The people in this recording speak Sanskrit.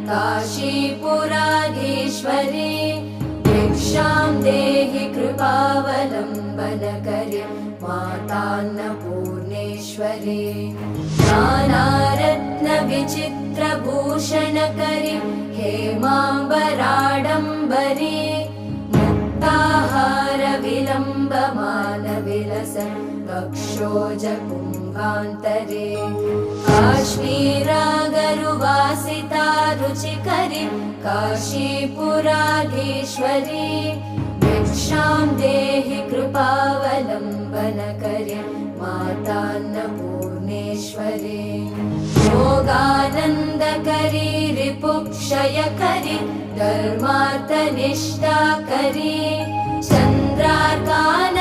काशीपुराधीश्वरी भिक्षां देहि कृपावलम्बनकरी मातान्नपूर्णेश्वरी नानारत्नविचित्रभूषणकरी हेमाम्बराडम्बरी मुक्ताहारविलम्बमानविलसन् वक्षोजकुम्भान्तरे काश्मीरागरुवासिता रुचिकरी काशीपुराधीश्वरी भिक्षां देहि कृपावलम्बनकरी मातान्नपूर्णेश्वरी योगानन्दकरी रिपुक्षयकरी धर्मार्थनिष्ठाकरी चन्द्रार्कान